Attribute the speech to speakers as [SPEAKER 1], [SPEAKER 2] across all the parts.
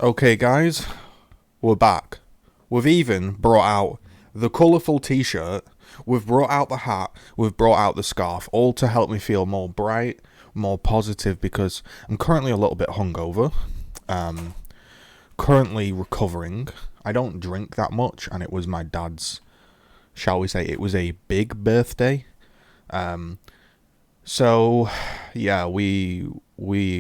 [SPEAKER 1] Okay, guys, we're back. We've even brought out the colourful t-shirt, we've brought out the hat, we've brought out the scarf, all to help me feel more bright, more positive, because I'm currently a little bit hungover, um, currently recovering. I don't drink that much, and it was my dad's, shall we say, it was a big birthday. Um, So, yeah, we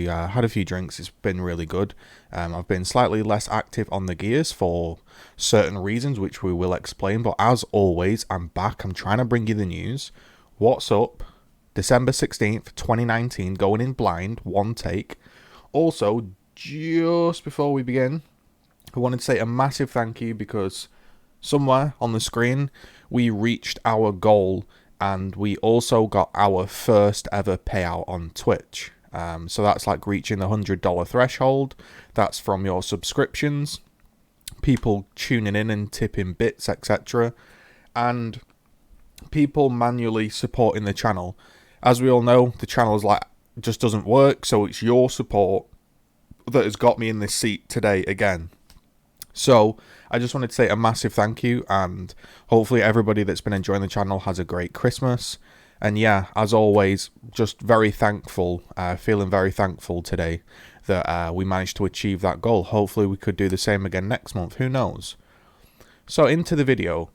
[SPEAKER 1] had a few drinks. It's been really good. I've been slightly less active on the gears for certain reasons, which we will explain. But as always, I'm back. I'm trying to bring you the news. What's up? December 16th, 2019, going in blind, one take. Also, just before we begin, I wanted to say a massive thank you because somewhere on the screen we reached our goal and we also got our first ever payout on Twitch. So that's like reaching the $100 threshold. That's from your subscriptions, people tuning in and tipping bits, etc., and people manually supporting the channel. As we all know, the channel is like just doesn't work, so it's your support that has got me in this seat today again. So I just wanted to say a massive thank you, and hopefully everybody that's been enjoying the channel has a great Christmas. And yeah, as always, just very thankful, feeling very thankful today that we managed to achieve that goal. Hopefully we could do the same again next month, who knows. So into the video,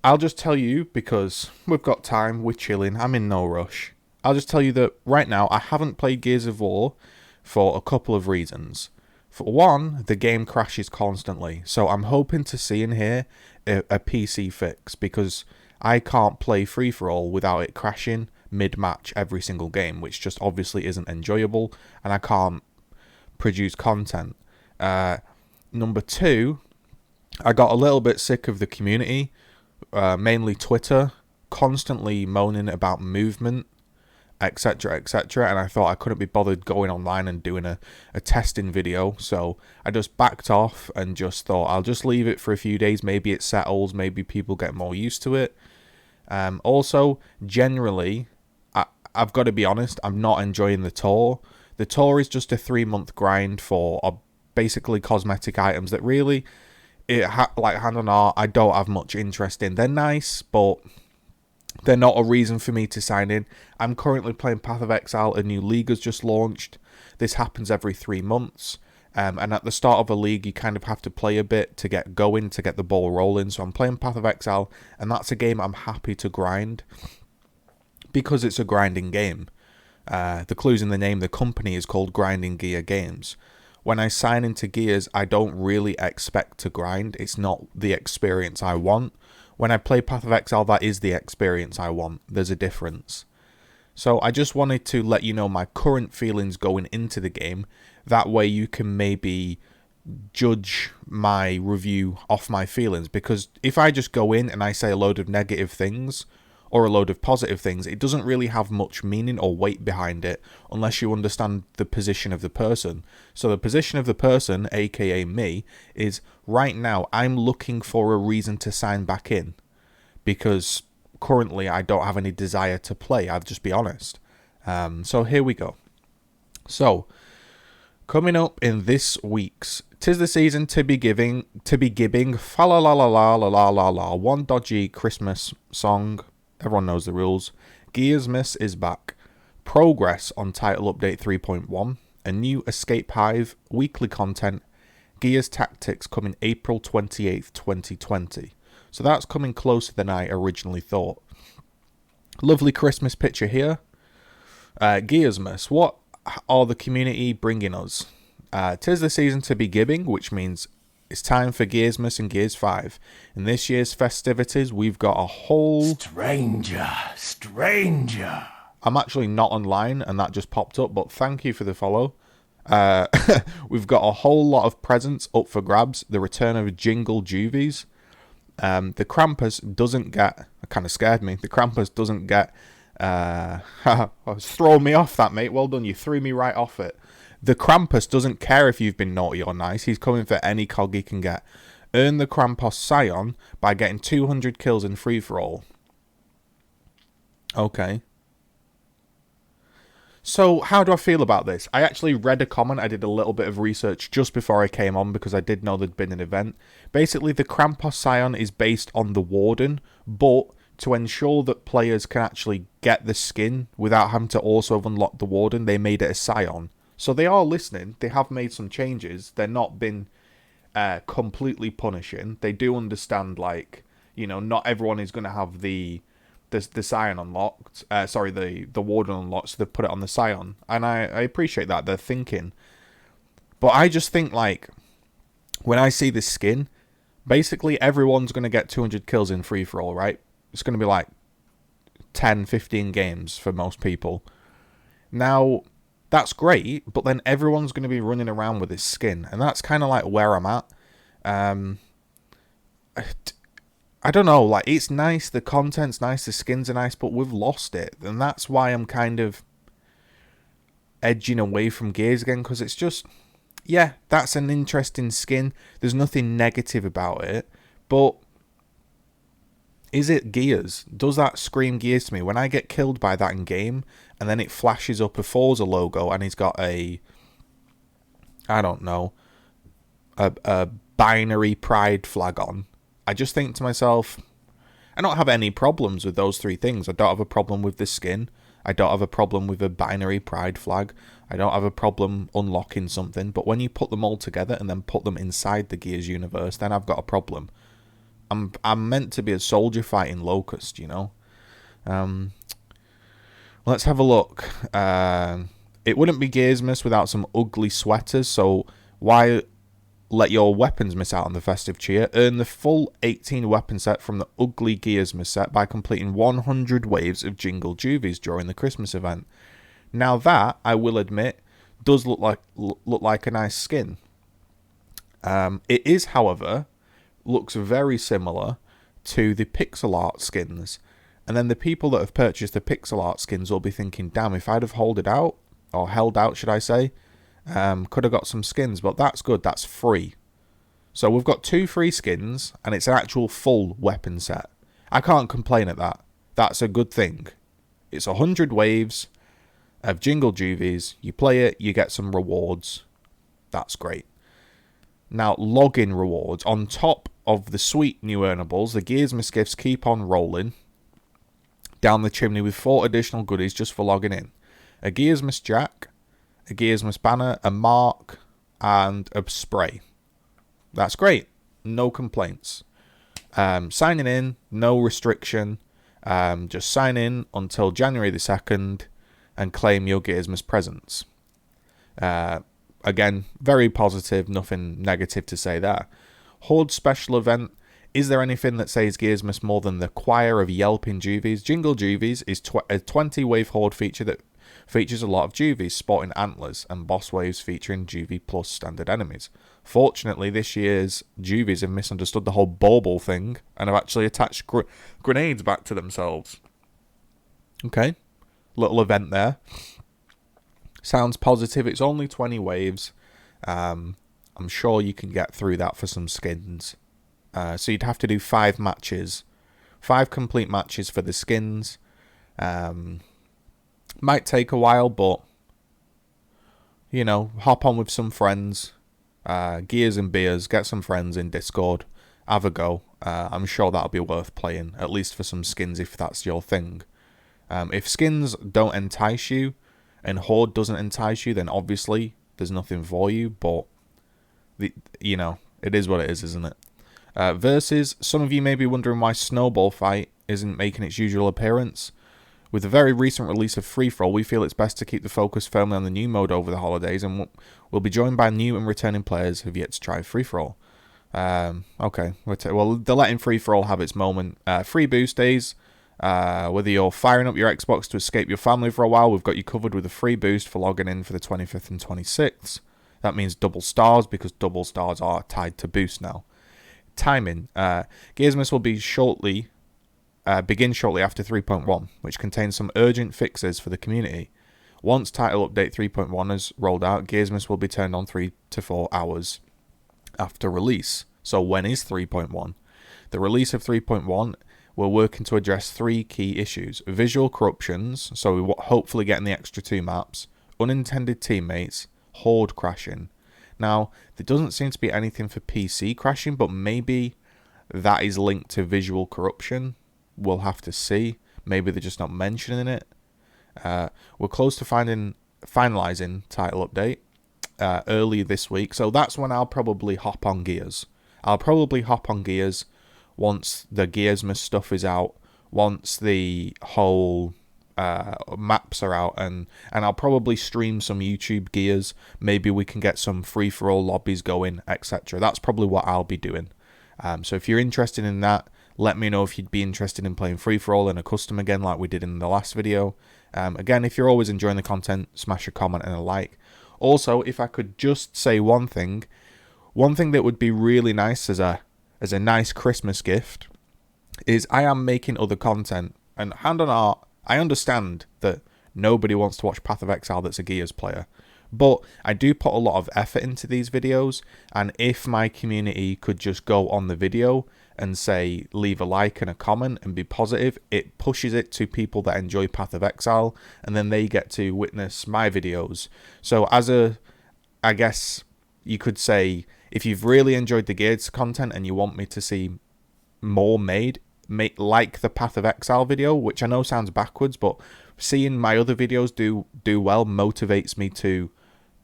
[SPEAKER 1] I'll just tell you, because we've got time, we're chilling, I'm in no rush. I'll just tell you that right now I haven't played Gears of War for a couple of reasons. For one, the game crashes constantly, so I'm hoping to see in here a PC fix, because I can't play free-for-all without it crashing mid-match every single game, which just obviously isn't enjoyable, and I can't produce content. Number two, I got a little bit sick of the community, mainly Twitter, constantly moaning about movement, etc, etc, and I thought I couldn't be bothered going online and doing a testing video, so I just backed off and just thought I'll just leave it for a few days. Maybe it settles, maybe people get more used to it. Also, generally, I've got to be honest, I'm not enjoying the tour. The tour is just a 3-month grind for basically cosmetic items that really, like hand on heart, I don't have much interest in. They're nice, but they're not a reason for me to sign in. I'm currently playing Path of Exile. A new league has just launched. This happens every 3 months. And at the start of a league, you kind of have to play a bit to get going, to get the ball rolling. So I'm playing Path of Exile, and that's a game I'm happy to grind because it's a grinding game. The clue's in the name. The company is called Grinding Gear Games. When I sign into Gears, I don't really expect to grind. It's not the experience I want. When I play Path of Exile, that is the experience I want. There's a difference. So I just wanted to let you know my current feelings going into the game. That way you can maybe judge my review off my feelings. Because if I just go in and I say a load of negative things or a load of positive things, it doesn't really have much meaning or weight behind it unless you understand the position of the person. So the position of the person, aka me, is right now I'm looking for a reason to sign back in, because currently I don't have any desire to play, I'll just be honest. So here we go. So coming up in this week's "'Tis the Season to be Giving," fa la la la la la la la la, one dodgy Christmas song. Everyone knows the rules. Gearsmiss is back. Progress on Title Update 3.1. A new Escape Hive. Weekly content. Gears Tactics coming April 28th, 2020. So that's coming closer than I originally thought. Lovely Christmas picture here. Gearsmas. What are the community bringing us? 'Tis the season to be giving, which means it's time for Gearsmas and Gears 5. In this year's festivities, we've got a whole...
[SPEAKER 2] Stranger.
[SPEAKER 1] I'm actually not online, and that just popped up, but thank you for the follow. We've got a whole lot of presents up for grabs. The return of Jingle Juvies. The Krampus doesn't get... It kind of scared me. The Krampus doesn't get... it's throwing me off, that, mate. Well done. You threw me right off it. The Krampus doesn't care if you've been naughty or nice. He's coming for any cog he can get. Earn the Krampus Scion by getting 200 kills in free-for-all. Okay. So, how do I feel about this? I actually read a comment. I did a little bit of research just before I came on because I did know there'd been an event. Basically, the Krampus Scion is based on the Warden, but to ensure that players can actually get the skin without having to also unlock the Warden, they made it a Scion. So they are listening. They have made some changes. They're not been completely punishing. They do understand, like, you know, not everyone is going to have the Scion unlocked. The Warden unlocked, so they've put it on the Scion. And I appreciate that. They're thinking. But I just think, like, when I see this skin, basically everyone's going to get 200 kills in free-for-all, right? It's going to be like 10, 15 games for most people. Now, that's great, but then everyone's going to be running around with this skin. And that's kind of like where I'm at. I don't know, like, it's nice, the content's nice, the skins are nice, but we've lost it. And that's why I'm kind of edging away from Gears again, because it's just, yeah, that's an interesting skin. There's nothing negative about it, but is it Gears? Does that scream Gears to me? When I get killed by that in game, and then it flashes up a Forza logo, and he's got a binary pride flag on, I just think to myself, I don't have any problems with those three things. I don't have a problem with the skin. I don't have a problem with a binary pride flag. I don't have a problem unlocking something. But when you put them all together and then put them inside the Gears universe, then I've got a problem. I'm meant to be a soldier fighting Locust, you know? Let's have a look. It wouldn't be Gearsmas without some ugly sweaters, so why let your weapons miss out on the festive cheer? Earn the full 18 weapon set from the ugly Gearsmiss set by completing 100 waves of Jingle Juvies during the Christmas event. Now that, I will admit, does look like a nice skin. It is, however, looks very similar to the pixel art skins. And then the people that have purchased the pixel art skins will be thinking, damn, if I'd have held out, should I say, could have got some skins, but that's good, that's free. So we've got 2 free skins, and it's an actual full weapon set. I can't complain at that. That's a good thing. It's 100 waves of Jingle Juvies, you play it, you get some rewards. That's great. Now, login rewards. On top of the sweet new earnables, the Gearsmiss gifts keep on rolling down the chimney with 4 additional goodies just for logging in. A Gearsmiss Jack, a Gearsmiss banner, a mark, and a spray. That's great. No complaints. Signing in, no restriction. Just sign in until January the 2nd and claim your Gearsmiss presents. Again, very positive, nothing negative to say there. Horde special event. Is there anything that says Gearsmiss more than the choir of yelping Juvies? Jingle Juvies is a 20-wave Horde feature that features a lot of Juvies sporting antlers and boss waves featuring Juvie plus standard enemies. Fortunately, this year's Juvies have misunderstood the whole bauble thing and have actually attached grenades back to themselves. Okay, little event there. Sounds positive. It's only 20 waves. I'm sure you can get through that for some skins. So you'd have to do 5 matches. 5 complete matches for the skins. Might take a while, but, you know, hop on with some friends. Gears and beers. Get some friends in Discord. Have a go. I'm sure that'll be worth playing, at least for some skins if that's your thing. If skins don't entice you, and Horde doesn't entice you, then obviously there's nothing for you, but, you know, it is what it is, isn't it? Versus, some of you may be wondering why Snowball Fight isn't making its usual appearance. With the very recent release of Free For All, we feel it's best to keep the focus firmly on the new mode over the holidays, and we'll be joined by new and returning players who've yet to try Free For All. Okay, well, they're letting Free For All have its moment. Free boost days. Whether you're firing up your Xbox to escape your family for a while, we've got you covered with a free boost for logging in for the 25th and 26th. That means double stars, because double stars are tied to boost now. Timing. Gearsmiss will begin shortly after 3.1, which contains some urgent fixes for the community. Once title update 3.1 is rolled out, Gearsmiss will be turned on 3 to 4 hours after release. So when is 3.1? The release of 3.1 we're working to address 3 key issues: visual corruptions, so we're hopefully getting the extra 2 maps, unintended teammates, horde crashing. Now, there doesn't seem to be anything for PC crashing, but maybe that is linked to visual corruption. We'll have to see. Maybe they're just not mentioning it. We're close to finalising title update early this week, so that's when I'll probably hop on Gears. I'll probably hop on Gears once the Gearsmiss stuff is out, once the whole maps are out, and I'll probably stream some YouTube Gears. Maybe we can get some free-for-all lobbies going, etc. That's probably what I'll be doing. So if you're interested in that, let me know if you'd be interested in playing free-for-all in a custom again like we did in the last video. Again, if you're always enjoying the content, smash a comment and a like. Also, if I could just say one thing that would be really nice as a nice Christmas gift is I am making other content. And hand on heart, I understand that nobody wants to watch Path of Exile that's a Gears player. But I do put a lot of effort into these videos, and if my community could just go on the video and say, leave a like and a comment and be positive, it pushes it to people that enjoy Path of Exile, and then they get to witness my videos. So I guess you could say, if you've really enjoyed the Gears content and you want me to see more made, like the Path of Exile video, which I know sounds backwards, but seeing my other videos do well motivates me to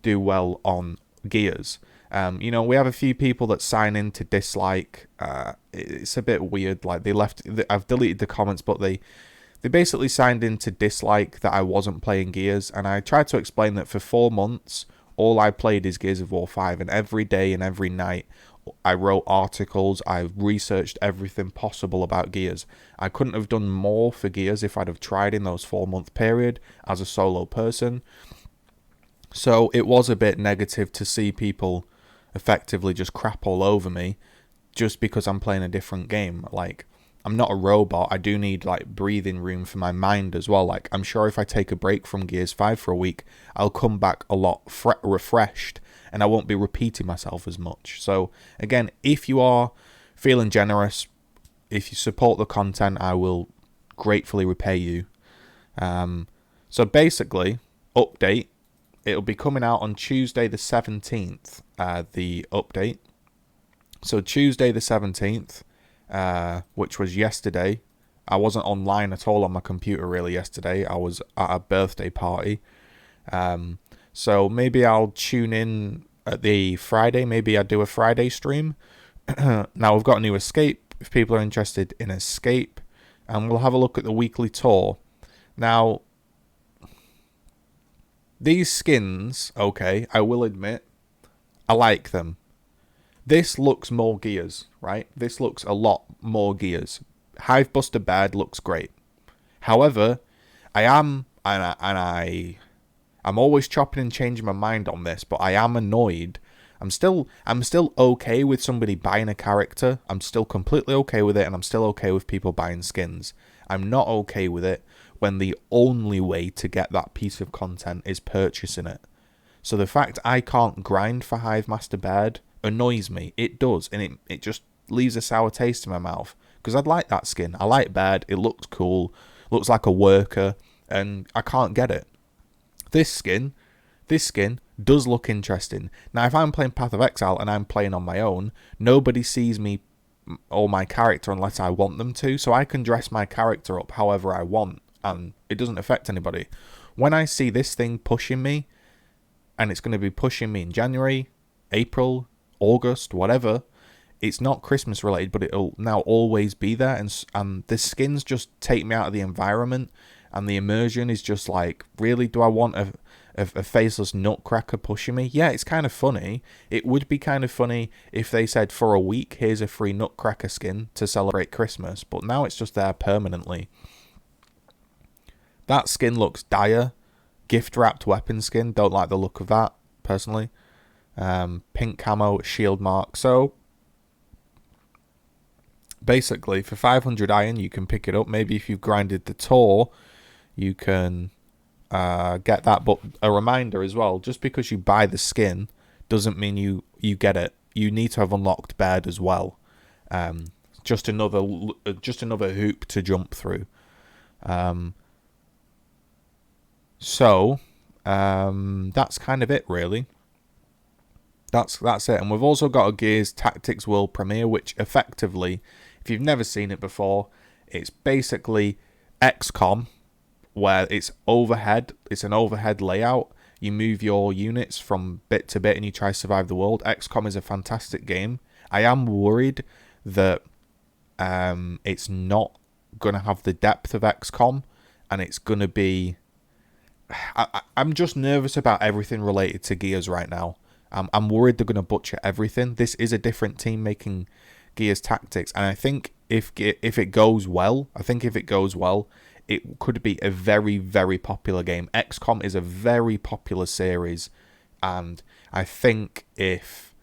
[SPEAKER 1] do well on Gears. You know, we have a few people that sign in to dislike. It's a bit weird. Like I've deleted the comments, but they basically signed in to dislike that I wasn't playing Gears, and I tried to explain that for 4 months all I played is Gears of War 5, and every day and every night I wrote articles, I researched everything possible about Gears. I couldn't have done more for Gears if I'd have tried in those 4-month period as a solo person. So it was a bit negative to see people effectively just crap all over me just because I'm playing a different game. Like, I'm not a robot. I do need like breathing room for my mind as well. Like, I'm sure if I take a break from Gears 5 for a week, I'll come back a lot refreshed, and I won't be repeating myself as much. So again, if you are feeling generous, if you support the content, I will gratefully repay you. So basically, update. It'll be coming out on Tuesday the 17th, the update. So Tuesday the 17th, which was yesterday. I wasn't online at all on my computer really yesterday. I was at a birthday party. So maybe I'll tune in at the Friday. Maybe I'll do a Friday stream. Now we've got a new Escape, if people are interested in Escape. And we'll have a look at the weekly tour. Now, these skins, okay, I will admit, I like them. This looks more Gears, right? This looks a lot more Gears. Hivebuster Baird looks great. However, I'm always chopping and changing my mind on this, but I am annoyed. I'm still okay with somebody buying a character. I'm still completely okay with it, and I'm still okay with people buying skins. I'm not okay with it when the only way to get that piece of content is purchasing it. So the fact I can't grind for Hivemaster Baird annoys me. It does, and it just leaves a sour taste in my mouth, because I'd like that skin. I like Baird. It looks cool, looks like a worker, and I can't get it. This skin does look interesting. Now, if I'm playing Path of Exile and I'm playing on my own, nobody sees me or my character unless I want them to, so I can dress my character up however I want, and it doesn't affect anybody. When I see this thing pushing me, and it's going to be pushing me in January, April, August, whatever, it's not Christmas related, but it'll now always be there, and the skins just take me out of the environment, and the immersion is just like, really, do I want a faceless nutcracker pushing me? Yeah, it's kind of funny. It would be kind of funny if they said, for a week, here's a free nutcracker skin to celebrate Christmas, but now it's just there permanently. That skin looks dire. Gift-wrapped weapon skin, don't like the look of that, personally. Pink camo, shield mark. So, basically, for 500 iron, you can pick it up. Maybe if you've grinded the tour, you can get that. But a reminder as well, just because you buy the skin doesn't mean you get it. You need to have unlocked Baird as well. just another hoop to jump through. So that's kind of it, really. That's it. And we've also got a Gears Tactics World Premiere, which effectively, if you've never seen it before, it's basically XCOM, where it's overhead. It's an overhead layout. You move your units from bit to bit and you try to survive the world. XCOM is a fantastic game. I am worried that it's not going to have the depth of XCOM, and it's going to be... I'm just nervous about everything related to Gears right now. I'm worried they're going to butcher everything. This is a different team making Gears Tactics, and I think if it goes well, it could be a very, very popular game. XCOM is a very popular series, and I think if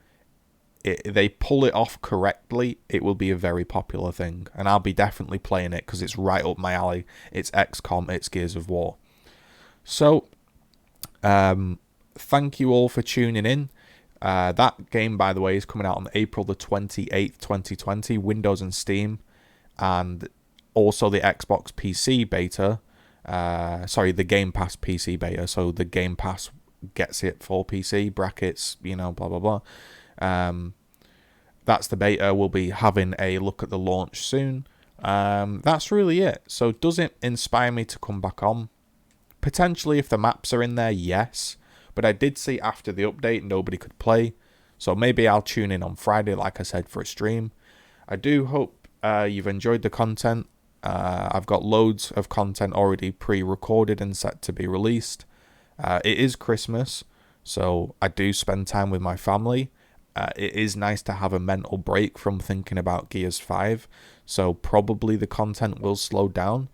[SPEAKER 1] they pull it off correctly, it will be a very popular thing, and I'll be definitely playing it because it's right up my alley. It's XCOM, it's Gears of War. So, thank you all for tuning in. That game, by the way, is coming out on April the 28th, 2020, Windows and Steam, and also the Xbox PC beta. The Game Pass PC beta. So the Game Pass gets it for PC, brackets, blah, blah, blah. That's the beta. We'll be having a look at the launch soon. That's really it. So does it inspire me to come back on? Potentially, if the maps are in there, yes. But I did see after the update, nobody could play. So maybe I'll tune in on Friday, like I said, for a stream. I do hope you've enjoyed the content. I've got loads of content already pre-recorded and set to be released. It is Christmas, so I do spend time with my family. It is nice to have a mental break from thinking about Gears 5. So probably the content will slow down.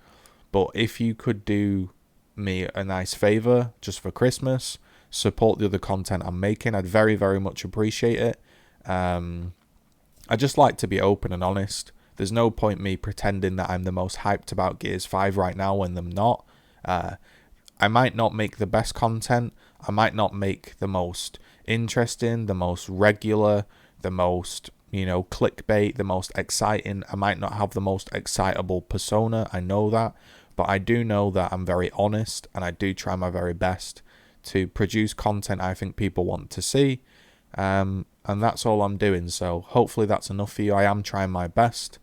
[SPEAKER 1] But if you could do me a nice favor just for Christmas, support the other content I'm making, I'd very, very much appreciate it. I just like to be open and honest. There's no point me pretending that I'm the most hyped about Gears 5 right now when I'm not. I might not make the best content. I might not make the most interesting, the most regular, the most, clickbait, the most exciting. I might not have the most excitable persona. I know that. But I do know that I'm very honest, and I do try my very best to produce content I think people want to see. And that's all I'm doing. So hopefully that's enough for you. I am trying my best.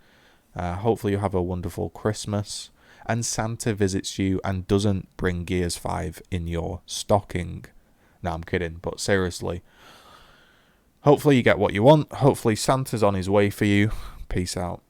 [SPEAKER 1] Hopefully you have a wonderful Christmas, and Santa visits you and doesn't bring Gears 5 in your stocking. No, I'm kidding, but seriously. Hopefully you get what you want. Hopefully Santa's on his way for you. Peace out.